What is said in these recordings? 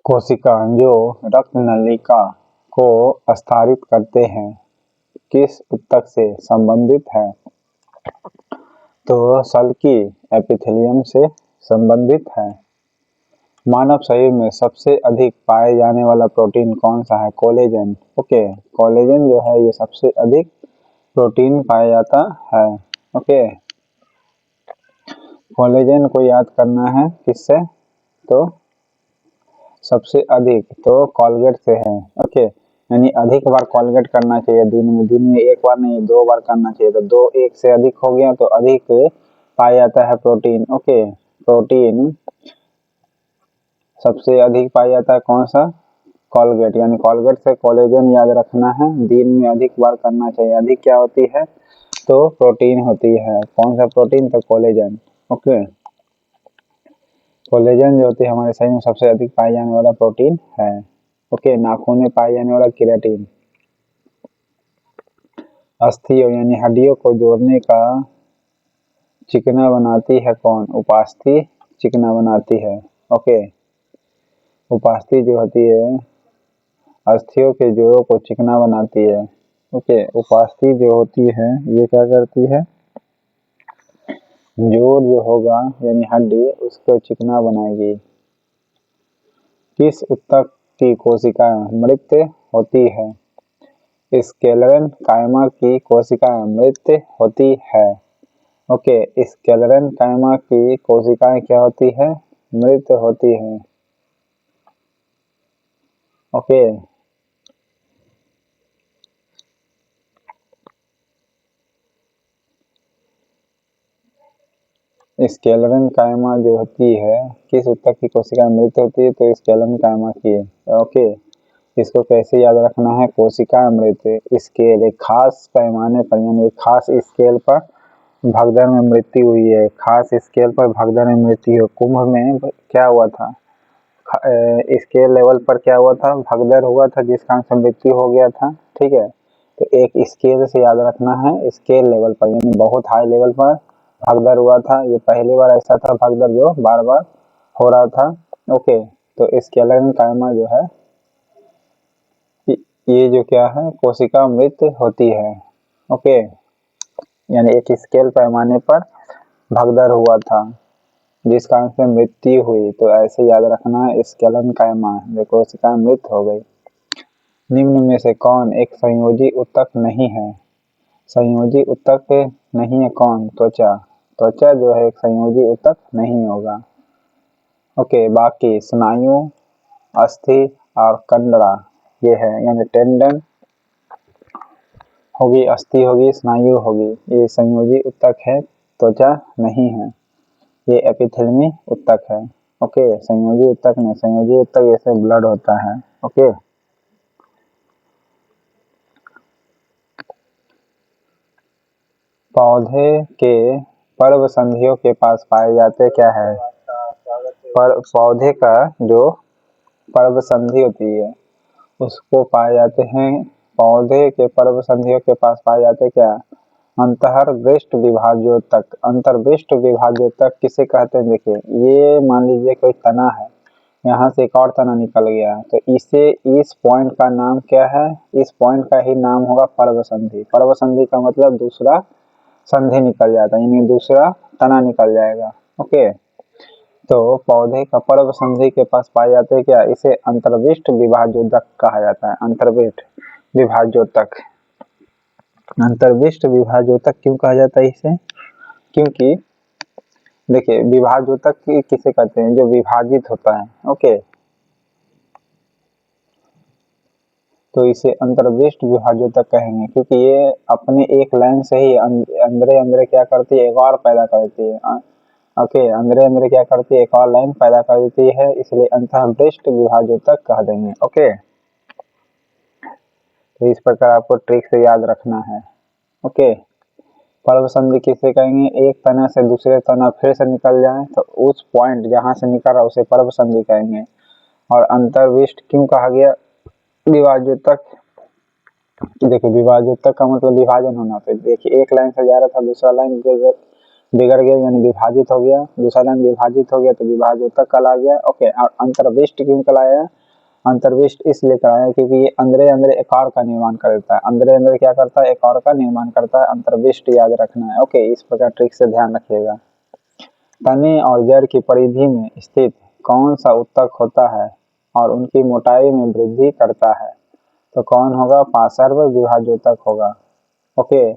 कोशिका जो रक्त नलिका को स्थारित करते हैं किस ऊतक से संबंधित है? तो सल्की एपिथेलियम से संबंधित है। मानव शरीर में सबसे अधिक पाए जाने वाला प्रोटीन कौन सा है? कोलेजन। ओके, कोलेजन जो है ये सबसे अधिक प्रोटीन पाया जाता है। ओके, कोलेजन को याद करना है किससे? तो सबसे अधिक तो कॉलगेट से है। ओके, यानी अधिक बार कॉलगेट करना चाहिए दिन में एक बार नहीं 2 बार करना चाहिए। तो 2 1 से अधिक हो गया तो अधिक पाया जाता है प्रोटीन। ओके, प्रोटीन सबसे अधिक पाया जाता है कौन सा? कॉलगेट, यानी कॉलगेट से कोलेजन याद रखना है। दिन में अधिक बार करना चाहिए। अधिक क्या होती है? तो प्रोटीन होती है। कौन सा प्रोटीन? तो कोलेजन। ओके, कोलेजन जो होती है हमारे शरीर में सबसे अधिक पाए जाने वाला प्रोटीन है। ओके, नाखून में पाए जाने वाला केराटिन। अस्थियों यानी हड्डियों को जोड़ने का चिकना बनाती है कौन? उपास्थि चिकना बनाती है। ओके, उपास्थि जो होती है अस्थियों के जोड़ों को चिकना बनाती है। ओके, उपास्थि जो होती है ये क्या करती है? जोड़ जो होगा यानी हड्डी उसको चिकना बनाएगी। किस ऊतक की कोशिकाएं मृत होती है? स्क्लेरन कायमा की कोशिकाएं मृत होती है। ओके, स्क्लेरन कायमा की कोशिकाएं क्या होती है? मृत होती है। ओके, स्क्लेरन कायमा जो होती है किस ऊतक की कोशिकाएं मृत होती है? तो स्क्लेरन कायमा की। ओके, इसको कैसे याद रखना है? कोशिका मृत स्केल एक खास पैमाने पर यानी एक खास स्केल पर भगदड़ में मृत्यु हुई है। खास स्केल पर भगदड़ में मृत्यु हुई। कुंभ में क्या हुआ था? स्केल लेवल पर क्या हुआ था? भगदड़ हुआ था जिस कारण से मृत्यु हो गया था। ठीक है, तो एक स्केल से याद रखना है। स्केल लेवल पर यानी बहुत हाई लेवल पर भगदड़ हुआ था। ये पहली बार ऐसा था भगदड़ जो बार बार हो रहा था। ओके, तो स्केलर कायमा जो है ये जो क्या है? कोशिका मृत होती है। ओके, यानी एक स्केल पैमाने पर भगदड़ हुआ था जिस कारण से मृत्यु हुई। तो ऐसे याद रखना है स्केलन कायमा जो कोशिका मृत हो गई। निम्न में से कौन एक संयोजी ऊतक नहीं है? संयोजी ऊतक नहीं है कौन? त्वचा। त्वचा जो है एक संयोजी ऊतक नहीं होगा। ओके, बाकी स्नायु, अस्थि और कंडरा ये है, यानी टेंडन होगी, अस्थि होगी, स्नायु होगी, ये संयोजी ऊतक है, त्वचा नहीं है, ये एपिथेलियमी ऊतक है। ओके, संयोजी ऊतक नहीं, संयोजी ऊतक जैसे ब्लड होता है। ओके, पौधे के पर्व संधियों के पास पाए जाते क्या है? पौधे का जो पर्व संधि होती है उसको पाए जाते हैं। पौधे के पर्व संधियों के पास पाए जाते क्या? अंतर्वृष्ट विभाज्योतक। अंतर्वृष्ट विभाज्योतक किसे कहते हैं? देखिए, ये मान लीजिए कोई तना है, यहाँ से एक और तना निकल गया, तो इसे इस पॉइंट का नाम क्या है? इस पॉइंट का ही नाम होगा पर्व संधि। पर्व संधि का मतलब दूसरा संधि निकल जाता है, यानी दूसरा तना निकल जाएगा। ओके, तो पौधे का पर्व संधि के पास पाए जाते हैं क्या? इसे अंतर्विष्ट विभाज्योतक कहा जाता है। अंतर्विष्ट विभाज्योतक। अंतर्विष्ट विभाज्योतक क्यों कहा जाता है इसे? क्योंकि देखिए, विभाज्योतक किसे कहते हैं? जो विभाजित होता है। ओके, तो इसे अंतर्विष्ट विभाज्योतक कहेंगे क्योंकि ये अपने एक लाइन से ही अंदरे अंदरे क्या करती है? एक और पैदा करती है। ओके, अंदरे अंदरे क्या करती है? एक और लाइन पैदा कर देती है, इसलिए अंतर्वृष्ट विभाज्योतक कह देंगे। ओके, तो इस प्रकार आपको ट्रिक से याद रखना है। ओके, पर्व संधि किसे कहेंगे? एक तना से दूसरे तना फिर से निकल जाए तो उस पॉइंट जहां से निकल रहा उसे पर्व संधि कहेंगे। और अंतर्विष्ट क्यों कहा गया? विभाज्योतक। देखिए, विभाज्योतक का मतलब विभाजन होना। तो देखिए, एक लाइन से जा रहा था दूसरा लाइन बिगड़ गया यानी विभाजित हो गया, दूसरा लाइन विभाजित हो गया तो विभाजोतक कहला गया। ओके, और अंतर्विष्ट क्यों कहलाया? अंतर्विष्ट इसलिए कराया क्योंकि ये अंदरे अंदरे एक और का निर्माण करता है। अंदरे अंदरे क्या करता है? एक और का निर्माण करता है। अंतर्विष्ट याद रखना है। ओके, इस प्रकार ट्रिक से ध्यान रखिएगा। तने और जड़ की परिधि में स्थित कौन सा उत्तक होता है और उनकी मोटाई में वृद्धि करता है? तो कौन होगा? पार्श्व विभाजोतक होगा। ओके,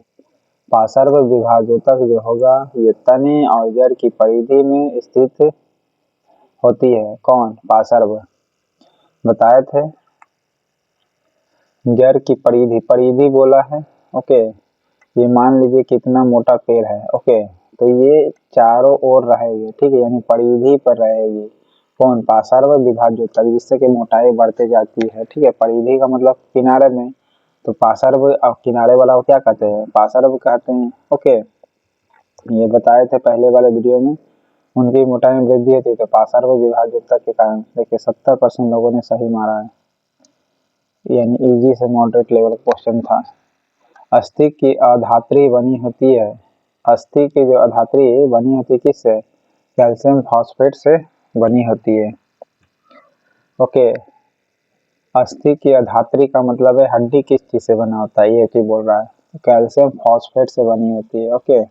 पार्श्व विभाजोतक जो होगा ये तने और जड़ की परिधि में स्थित होती है। कौन? पार्श्व बताए थे। जड़ की परिधि, परिधि बोला है। ओके, ये मान लीजिए कितना मोटा पेड़ है। ओके, तो ये चारों ओर रहेगी, ठीक है, यानी परिधि पर रहेगी। कौन? पार्श्व विभाजोतक, जिससे कि मोटाई बढ़ते जाती है। ठीक है, परिधि का मतलब किनारे में, तो पार्श्व और किनारे वाला को क्या कहते हैं? पार्श्व कहते हैं। ओके, ये बताए थे पहले वाले वीडियो में। उनकी मोटाई में वृद्धि होती है तो पार्श्व विभाजोतक के कारण। देखिए 70% लोगों ने सही मारा है, यानी इजी से मॉडरेट लेवल क्वेश्चन था। अस्थि की अधात्री बनी होती है। अस्थि की जो अधात्री बनी होती है किससे? कैल्शियम फॉस्फेट से बनी होती है। ओके, अस्थि की अधात्री का मतलब है हड्डी किस चीज से बना होता है, ये चीज बोल रहा है। कैल्शियम फॉस्फेट से बनी होती है। ओके,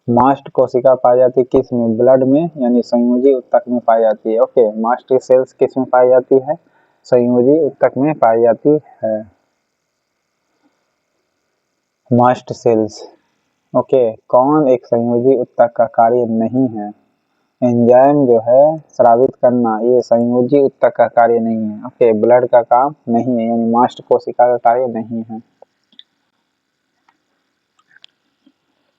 मास्ट कोशिका पाई जाती है किस में? ब्लड में, यानी संयोजी उत्तक में पाई जाती है। ओके, मास्ट सेल्स किस में पाई जाती है? संयोजी उत्तक में पाई जाती है, मास्ट सेल्स। ओके, कौन एक संयोजी उत्तक का कार्य नहीं है? एंजाइम जो है स्रावित करना, ये संयोजी उत्तक का कार्य नहीं है। ओके, ब्लड का काम नहीं है, यानी मास्ट कोशिका का कार्य नहीं है।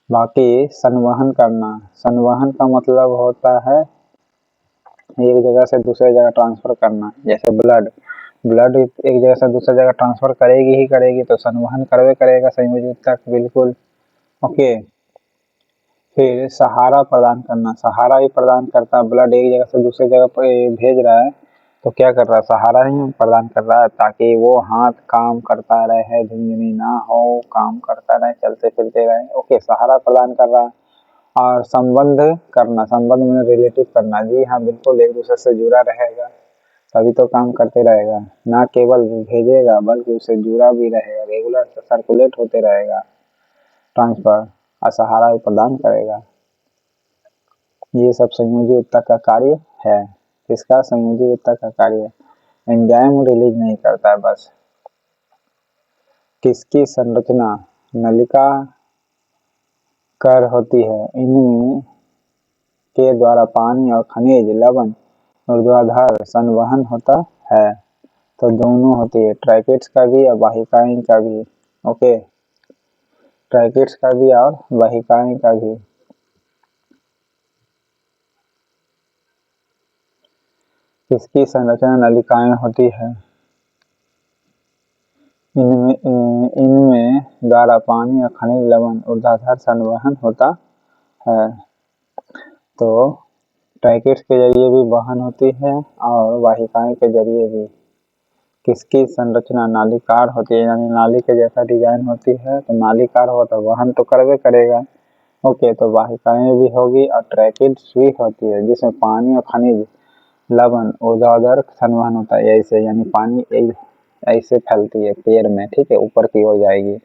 बाकी संवहन करना, संवहन का मतलब होता है एक जगह से दूसरे जगह ट्रांसफर करना। जैसे ब्लड, ब्लड एक जगह से दूसरे जगह ट्रांसफर करेगी ही करेगी, तो संवहन करवे करेगा संयोजी उत्तक, बिल्कुल। ओके, फिर सहारा प्रदान करना, सहारा भी प्रदान करता है। ब्लड एक जगह से दूसरे जगह पर भेज रहा है तो क्या कर रहा है? सहारा ही प्रदान कर रहा है, ताकि वो हाथ काम करता रहे, झुंझुनी ना हो, काम करता रहे, चलते फिरते रहे। ओके, सहारा प्रदान कर रहा है। और संबंध करना, संबंध में रिलेटिव करना, जी हाँ बिल्कुल, एक दूसरे से जुड़ा रहेगा तभी तो काम करते रहेगा, ना केवल भेजेगा बल्कि उससे जुड़ा भी रहेगा, रेगुलर सर्कुलेट होते रहेगा, ट्रांसफर और सहारा भी प्रदान करेगा। ये सब संयोजी उत्तक का कार्य है। इसका संयोजी उत्तक का कार्य एंजाइम रिलीज नहीं करता है बस। किसकी संरचना नलिका कर होती है? इनमें के द्वारा पानी और खनिज लवण ऊर्ध्वाधर संवहन होता है। तो दोनों होती है, ट्रैकेट्स का भी और वाहिकाएं का भी। ओके, ट्रैकेट्स का भी और वाहिकाएं का भी। किसकी संरचना नलिकाएं होती है? इनमें द्वारा पानी और खनिज लवण ऊर्ध्वाधर संवहन होता है। तो ट्रैकेट्स के जरिए भी वहन होती है और वाहिकाएं के जरिए भी। किसकी संरचना नालीकार होती है? यानी नाली के जैसा डिजाइन होती है, तो नालीकार हो तो वहन तो करवे करेगा। ओके, तो वाहिकाएं भी होगी और ट्रैकेट्स भी होती है, जिसमें पानी और खनिज लवण ऊर्ध्वाधर संवहन होता है। ऐसे यानी पानी ऐसे फैलती है पेड़ में, ठीक है, ऊपर की ओर जाएगी।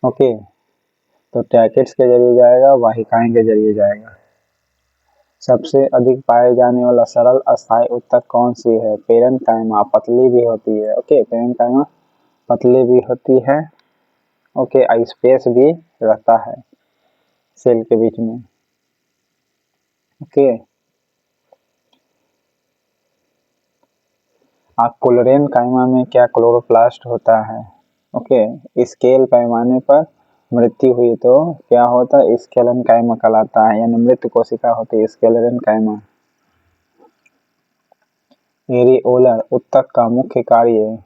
ओके, तो ट्रैकेट्स के जरिए जाएगा, वाहिकाएं के जरिए जाएगा। सबसे अधिक पाए जाने वाला सरल अस्थायी उत्तक कौन सी है? पेरेन्काइमा, पतली भी होती है। ओके, पेरेन्काइमा पतली भी होती है। ओके, स्पेस भी रहता है सेल के बीच में। ओके, क्लोरेन्काइमा में क्या क्लोरोप्लास्ट होता है? ओके, स्केल पैमाने पर मृत्यु हुई तो क्या होता है? स्केलेन्काइमा कहलाता है, यानी मृत कोशिका होती है स्केलेन्काइमा। एरिओलर उत्तक का मुख्य कार्य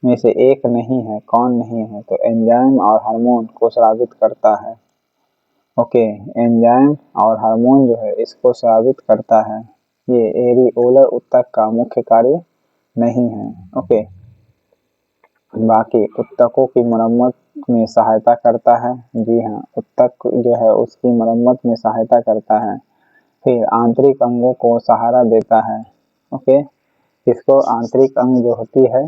में से एक नहीं है, कौन नहीं है? तो एंजाइम और हार्मोन को स्रावित करता है। ओके, एंजाइम और हार्मोन जो है इसको स्रावित करता है। ये एरिओलर उत्तक का मुख्य कार्य नहीं है। ओके, बाकी उत्तकों की मरम्मत में सहायता करता है। जी हाँ, ऊतक जो है उसकी मरम्मत में सहायता करता है। फिर आंतरिक अंगों को सहारा देता है। ओके, इसको आंतरिक अंग जो होती है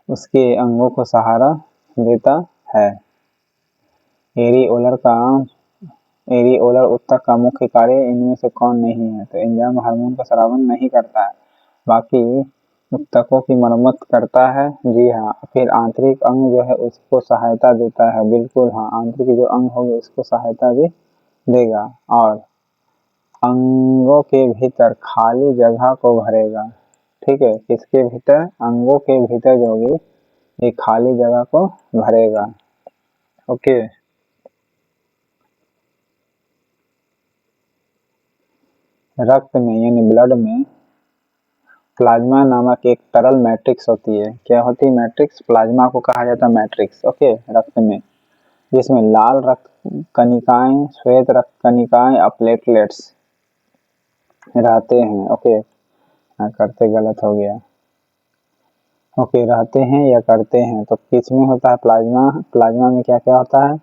उसके अंगों को सहारा देता है। एरिओलर ऊतक का मुख्य कार्य इनमें से कौन नहीं है? तो एंजाइम हार्मोन का स्रावन नहीं करता है, बाकी ऊतकों की मरम्मत करता है। जी हाँ, फिर आंतरिक अंग जो है उसको सहायता देता है। बिल्कुल हाँ, आंतरिक जो अंग होगा उसको सहायता भी देगा और अंगों के भीतर खाली जगह को भरेगा। ठीक है, किसके भीतर? अंगों के भीतर जो होगी ये खाली जगह को भरेगा। ओके, रक्त में यानी ब्लड में प्लाज्मा नामक एक तरल मैट्रिक्स होती है। क्या होती है? मैट्रिक्स। प्लाज्मा को कहा जाता है मैट्रिक्स। ओके, रक्त में जिसमें लाल रक्त कणिकाएं, श्वेत रक्त कणिकाएं और प्लेटलेट्स रहते हैं। ओके, करते गलत हो गया। ओके, रहते हैं या करते हैं। तो किसमें होता है प्लाज्मा? प्लाज्मा में क्या क्या होता है?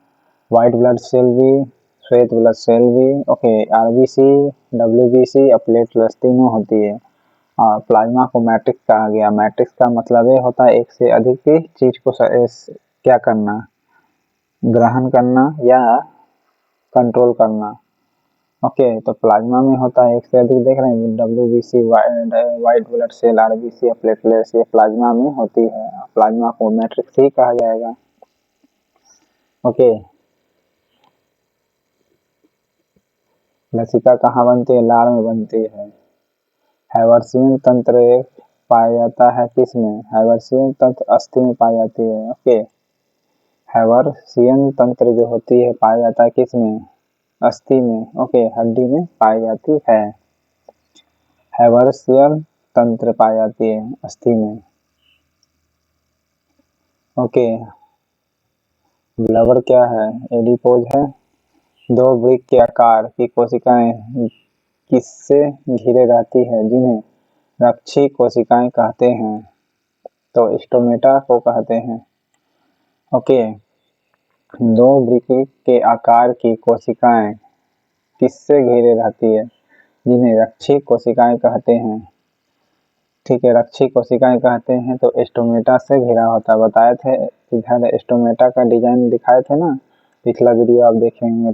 व्हाइट ब्लड सेल भी, श्वेत ब्लड सेल भी, ओके, आरबीसी, डब्ल्यूबीसी और प्लेटलेट्स तीनों होती है। और प्लाज्मा को मैट्रिक्स कहा गया। मैट्रिक्स का मतलब ये होता है एक से अधिक की चीज को क्या करना, ग्रहण करना या कंट्रोल करना। ओके, तो प्लाज्मा में होता है एक से अधिक। देख रहे हैं WBC, white blood cell, RBC या प्लेटलेट्स, ये प्लाज्मा में होती है। प्लाज्मा को मैट्रिक्स ही कहा जाएगा। ओके, लसिका कहाँ बनती है? लार में बनती है। हैवर्सियन तंत्र पाया जाता है किसमें? हैवर्सियन तंत्र अस्थि में पाई जाती है। ओके, हैवर्सियन तंत्र जो होती है पाया जाता है किसमें? अस्थि में। ओके, हड्डी में पाई जाती है। हैवर्सियन तंत्र पाई जाती है अस्थि में। ओके, ब्लबर क्या है? एडिपोज है। दो वृक्क के आकार की कोशिकाएं किससे घिरे रहती है? जिन्हें रक्षी कोशिकाएं कहते हैं। तो स्टोमेटा को कहते हैं। ओके, दो वृक्क के आकार की कोशिकाएं किससे घिरे रहती है? जिन्हें रक्षी कोशिकाएं कहते हैं। ठीक है, रक्षी कोशिकाएं कहते हैं तो स्टोमेटा से घिरा होता है। बताए थे इधर स्टोमेटा का डिजाइन दिखाए थे ना, पिछला वीडियो आप देखेंगे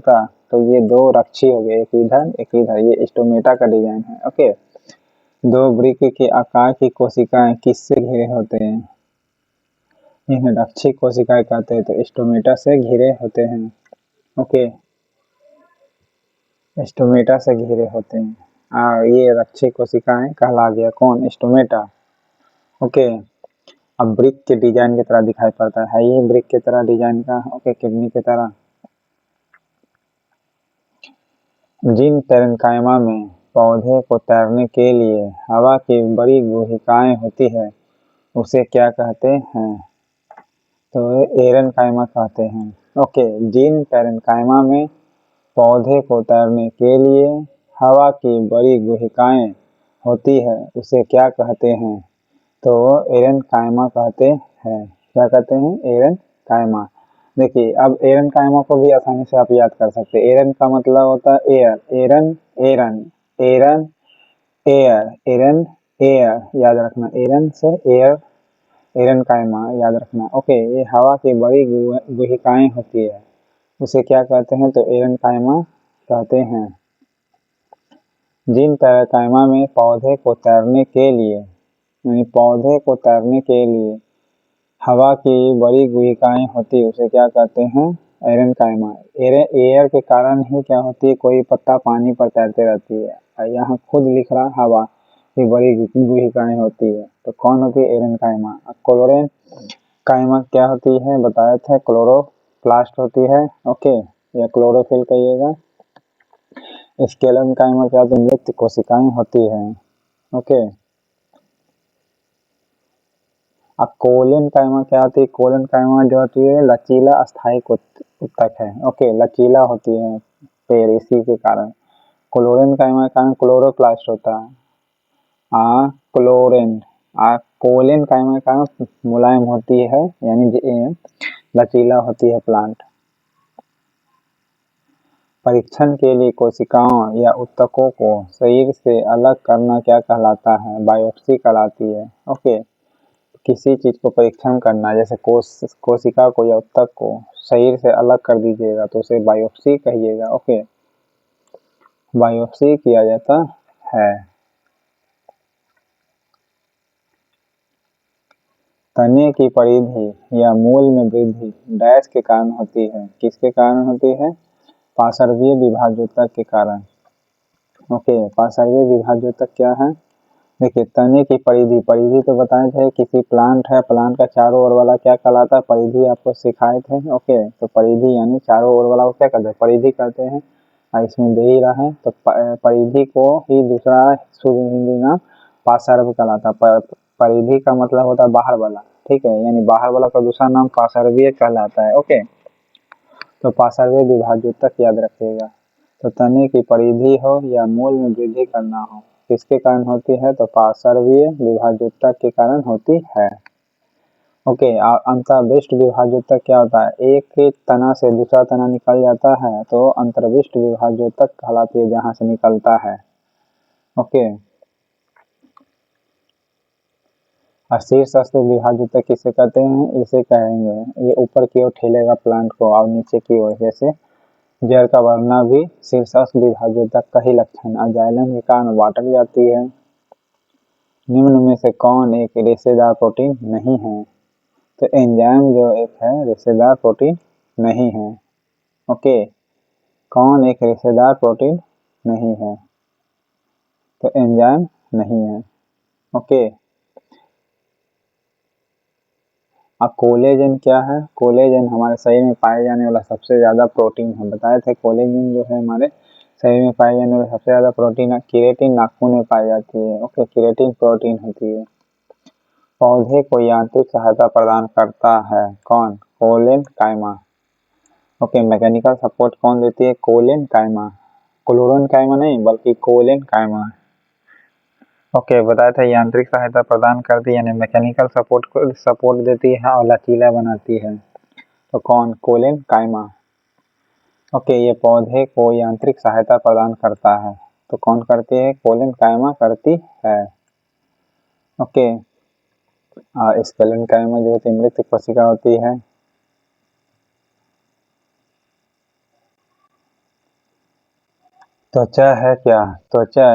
तो ये दो रक्षी हो गए, एक इधर एक इधर, ये स्टोमेटा का डिजाइन है। ओके, दो वृक्क के आकार की कोशिकाएं किससे घिरे होते हैं? इन्हें रक्षी कोशिकाएं कहते हैं तो स्टोमेटा से घिरे होते हैं। ओके, स्टोमेटा से घिरे होते हैं। ये रक्षी कोशिकाएं कहला गया। कौन? स्टोमेटा। ओके, अब ब्रिक के डिजाइन की तरह दिखाई पड़ता है ये ब्रिक की तरह डिजाइन का। ओके, किडनी की तरह। जिन पैरेन्काइमा में पौधे को तैरने के लिए हवा की बड़ी गुहिकाएं होती है उसे क्या कहते हैं? तो एरेनकाइमा कहते हैं। ओके, जिन पैरेन्काइमा में पौधे को तैरने के लिए हवा की बड़ी गुहिकाएं होती है उसे क्या कहते हैं? तो एरेनकाइमा कहते हैं। क्या कहते हैं? एरेनकाइमा। देखिए, अब एरेनकाइमा को भी आसानी से आप याद कर सकते हैं। एरन का मतलब होता है एयर, एरन एरन, एरन एयर, एरन एयर, याद रखना। एरन से एयर, एरेनकाइमा याद रखना। ओके, ये हवा की बड़ी गुहिकाएं होती है उसे क्या कहते हैं? तो एरेनकाइमा कहते हैं। जिन पैरेन्काइमा में पौधे को तैरने के लिए यानी पौधे को तैरने के लिए हवा की बड़ी गुहिकाएं होती है उसे क्या कहते हैं? एरेनकाइमा। एयर के कारण ही क्या होती है, कोई पत्ता पानी पर तैरते रहती है। यहाँ खुद लिख रहा हवा की बड़ी गुहिकाएं होती है तो कौन होती है? एरेनकाइमा। क्लोरेन काइमा क्या होती है? बताया था, क्लोरोप्लास्ट होती है। ओके, या क्लोरोफिल कहिएगा। स्केलन काइमा क्या होती है? मृत कोशिकाएं होती है। ओके, अब कोलेन काइमा क्या होती है? कोलेन काइमा जो होती है लचीला अस्थायी ऊतक है। ओके, लचीला होती है पेड़, इसी के कारण। क्लोरेन काइमा का क्लोरोप्लास्ट होता है। क्लोरेन कोलेन काइमा का मुलायम होती है यानी लचीला होती है प्लांट। परीक्षण के लिए कोशिकाओं या ऊतकों को शरीर से अलग करना क्या कहलाता है? बायोप्सी कहलाती है। ओके, किसी चीज को परीक्षण करना, जैसे कोशिका को या ऊतक को शरीर से अलग कर दीजिएगा तो उसे बायोप्सी कहिएगा। ओके, बायोप्सी किया जाता है। तने की परिधि या मूल में वृद्धि डैश के कारण होती है। किसके कारण होती है? पार्श्वीय विभाजोत्तक के कारण। ओके, पार्श्वीय विभाजोत्तक क्या है? देखिए, तने की परिधि, परिधि तो बताए थे किसी प्लांट है, प्लांट का चारों ओर वाला क्या कहलाता है? परिधि आपको सिखाए थे। ओके, तो परिधि यानी चारों ओर वाला को क्या कहते हैं? परिधि कहते हैं। इसमें दे ही रहा है तो परिधि को ही दूसरा शुद्ध हिंदी नाम पार्श्व कहलाता है। परिधि का मतलब होता है बाहर वाला, ठीक है, यानी बाहर वाला का दूसरा नाम पार्श्वीय कहलाता है। ओके, तो पार्श्वीय विभाजोत्तक याद रखिएगा। तो तने की परिधि हो या मूल में वृद्धि करना हो, किसके कारण होती है? तो पार्श्वीय विभाजोत्तक के कारण होती है। ओके, अंतर्विष्ट विभाजोत्तक क्या होता है? एक तना से दूसरा तना निकल जाता है तो अंतर्विष्ट विभाजोत्तक कहलाती है, जहां से निकलता है। ओके, और शीर्षस्थ विभाजोत्तक किसे कहते हैं? इसे कहेंगे, ये ऊपर की ओर ठेलेगा प्लांट को और नीचे की ओर, जैसे जड़ का बढ़ना भी शीर्षस्थ विभाजोत्तक का ही लक्षण है। जाइलम के कारण वाटर जाती है। निम्न में से कौन एक रेशेदार प्रोटीन नहीं है? तो एंजाइम जो एक है रेशेदार प्रोटीन नहीं है। ओके, कौन एक रेशेदार प्रोटीन नहीं है? तो एंजाइम नहीं है। ओके, अब कोलेजन क्या है? कोलेजन हमारे शरीर में पाए जाने वाला सबसे ज्यादा प्रोटीन है। बताए थे कोलेजन जो है हमारे शरीर में पाए जाने वाला सबसे ज्यादा प्रोटीन है। केराटिन नाखून में पाई जाती है। ओके, केराटिन प्रोटीन होती है। पौधे को यांत्रिक सहायता प्रदान करता है कौन? कोलेन काइमा। ओके, मैकेनिकल सपोर्ट कौन देती है? कोलेन काइमा, क्लोरोन काइमा नहीं बल्कि कोलेन काइमा। ओके, बताया था यांत्रिक सहायता प्रदान करती है, यानी मैकेनिकल सपोर्ट को सपोर्ट देती है और लचीला बनाती है। तो कौन? कोलेन काइमा। ओके, ये पौधे को यांत्रिक सहायता प्रदान करता है तो कौन करती है? कोलेन काइमा करती है। ओके, स्केलेन काइमा जो होती है मृत कोशिका होती है। त्वचा है क्या? त्वचा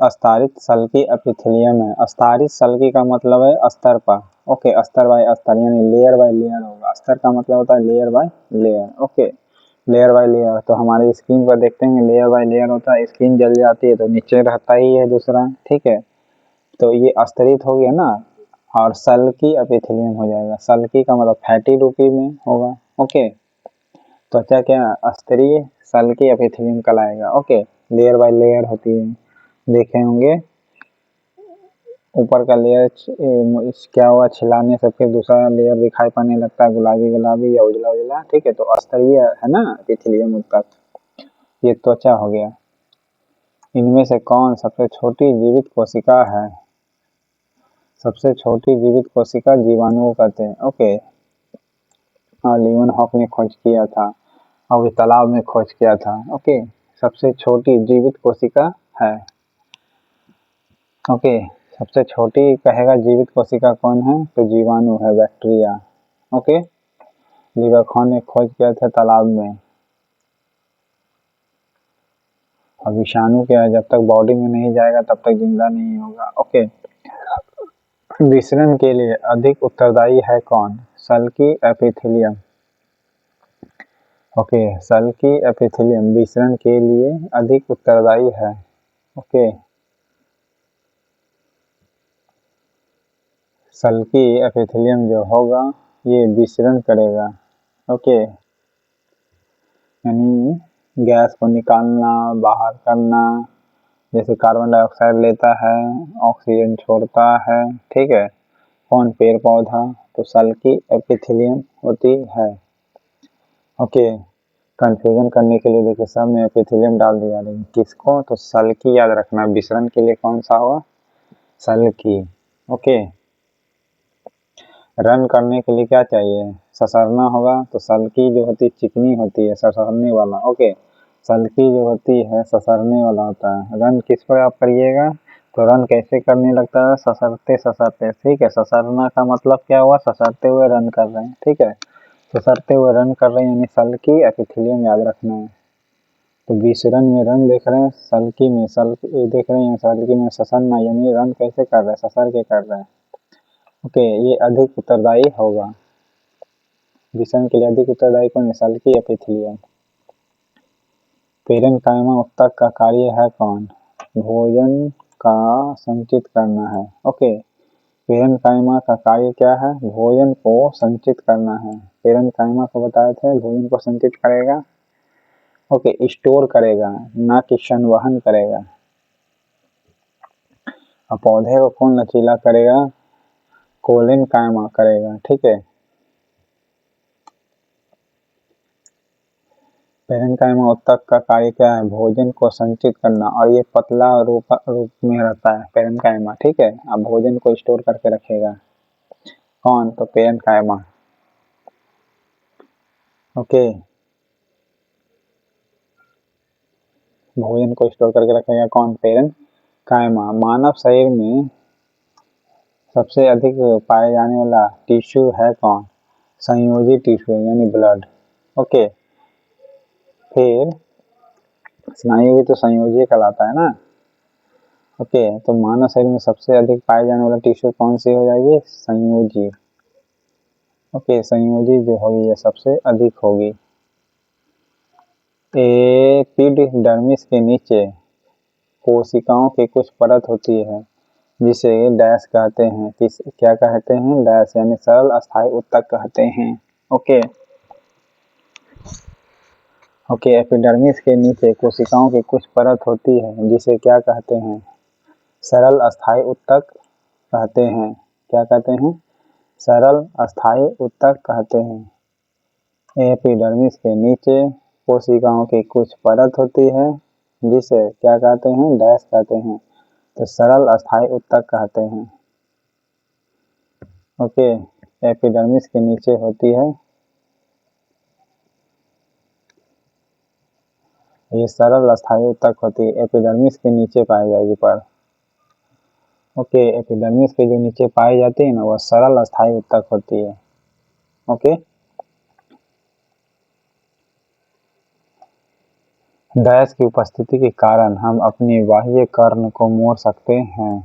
अस्तारित सल्की एपिथेलियम है। अस्तारित सल्की का मतलब है अस्तर पर। ओके, अस्तर बाय अस्तर यानी लेयर बाय लेयर होगा। अस्तर का मतलब होता है layer by layer. Okay, layer by layer, तो हमारी स्किन पर देखते हैं लेयर बाय लेयर होता है। स्किन जल जाती है तो नीचे रहता ही है दूसरा, ठीक है, तो ये अस्तरित हो गया ना, और सल्की एपिथेलियम हो जाएगा। सल्की का मतलब फैटी रूपी में होगा। ओके, त्वचा क्या? अस्तरीय सल्की एपिथेलियम कहलाएगा। ओके, लेयर बाय लेयर होती है। देखे होंगे ऊपर का लेयर क्या हुआ, छिलाने से फिर दूसरा लेयर दिखाई पड़ने लगता है, गुलाबी गुलाबी या उजला उजला, ठीक है, तो अस्तरीय है ना एपिथेलियम ऊतक। ये त्वचा हो गया। इनमें से कौन सबसे छोटी जीवित कोशिका है? सबसे छोटी जीवित कोशिका जीवाणु को कहते हैं। ओके, लीवन हॉक ने खोज किया था और तालाब में खोज किया था। ओके, सबसे छोटी जीवित कोशिका है। ओके, सबसे छोटी कहेगा जीवित कोशिका कौन है? तो जीवाणु है, बैक्टीरिया। ओके, लीवरखॉन ने खोज किया था तालाब में। और विषाणु क्या है, जब तक बॉडी में नहीं जाएगा तब तक जिंदा नहीं होगा। ओके, विसरण के लिए अधिक उत्तरदायी है कौन? सल्की एपिथेलियम। ओके, सल्की एपिथेलियम विसरण के लिए अधिक उत्तरदायी है। ओके, सल्की एपिथेलियम जो होगा ये विसरण करेगा। ओके, यानी गैस को निकालना, बाहर करना, जैसे कार्बन डाइऑक्साइड लेता है ऑक्सीजन छोड़ता है, ठीक है, कौन? पेड़ पौधा। तो सल्की एपिथेलियम होती है। ओके, कंफ्यूजन करने के लिए देखिए सब में एपिथेलियम डाल दिया, लेकिन किसको? तो सल्की याद रखना। विसरण के लिए कौन सा हुआ? सल्की। ओके, रन करने के लिए क्या चाहिए, ससरना होगा। तो सल्की जो होती है चिकनी होती है, ससरने वाला। ओके, सल्की जो होती है ससरने वाला होता है। रन किस पर आप करिएगा, तो रन कैसे करने लगता है, ससरते ससरते। ठीक है, ससरना का मतलब क्या हुआ, ससरते हुए रन कर रहे हैं। ठीक है, ससरते हुए रन कर रहे हैं यानी सल्की एपिथेलियम याद रखना है। तो 20 रन में रन देख रहे हैं, सल्की में सल्की देख रहे हैं, सल्की में ससरना यानी रन कैसे कर रहे हैं, ससर के कर रहे हैं। ओके, ये अधिक उत्तरदायी होगा। विषण के लिए अधिक उत्तरदायी कौन है, सल्की एपिथेलियम। पेरेन्काइमा उत्तक का कार्य है कौन, भोजन का संचित करना है। ओके, पेरेन्काइमा का कार्य क्या है, भोजन को संचित करना है। पेरेन्काइमा को बताए थे भोजन को संचित करेगा। ओके, स्टोर करेगा, ना कि संवहन करेगा। अब पौधे को कौन लचीला करेगा, कोलेनकाइमा करेगा। ठीक है, पेरेन्काइमा उत्तक का कार्य क्या है, भोजन को संचित करना, और ये पतला रूप में रहता है पेरेन्काइमा। ठीक है, अब भोजन को स्टोर करके रखेगा कौन, तो पेरेन्काइमा। ओके, भोजन को स्टोर करके रखेगा कौन, पेरेन्काइमा। मानव शरीर में सबसे अधिक पाए जाने वाला टिश्यू है कौन, संयोजी टिश्यू यानी ब्लड। ओके, फिर स्नायु भी तो संयोजी कहलाता है ना। ओके, तो मानव शरीर में सबसे अधिक पाए जाने वाला टिश्यू कौन सी हो जाएगी, संयोजी। ओके, संयोजी जो होगी ये सबसे अधिक होगी। एपिडर्मिस के नीचे कोशिकाओं की कुछ परत होती है जिसे डैश कहते हैं, किस क्या कहते हैं, डैश यानी सरल अस्थायी उत्तक कहते हैं। ओके, ओके, एपिडर्मिस के नीचे कोशिकाओं की कुछ परत होती है जिसे क्या कहते हैं, सरल अस्थायी उत्तक कहते हैं। क्या कहते हैं, सरल अस्थायी उत्तक कहते हैं। एपिडर्मिस के नीचे कोशिकाओं की कुछ परत होती है जिसे क्या कहते हैं, डैश कहते हैं, तो सरल अस्थायी उत्तक कहते हैं। ओके, एपिडर्मिस के नीचे होती है, ये सरल अस्थायी उत्तक होती है, एपिडर्मिस के नीचे पाई जाएगी पर। ओके, एपिडर्मिस के जो नीचे पाई जाती है ना वह सरल अस्थायी उत्तक होती है। ओके, डैश की उपस्थिति के कारण हम अपनी बाह्य कर्ण को मोड़ सकते हैं।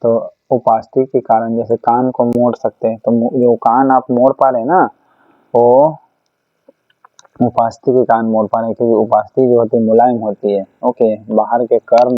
तो उपस्थिति के कारण जैसे कान को मोड़ सकते हैं, तो जो कान आप मोड़ पा रहे हैं ना वो उपस्थिति के कारण मोड़ पा रहे हैं, क्योंकि उपस्थिति जो होती है मुलायम होती है। ओके, बाहर के कर्ण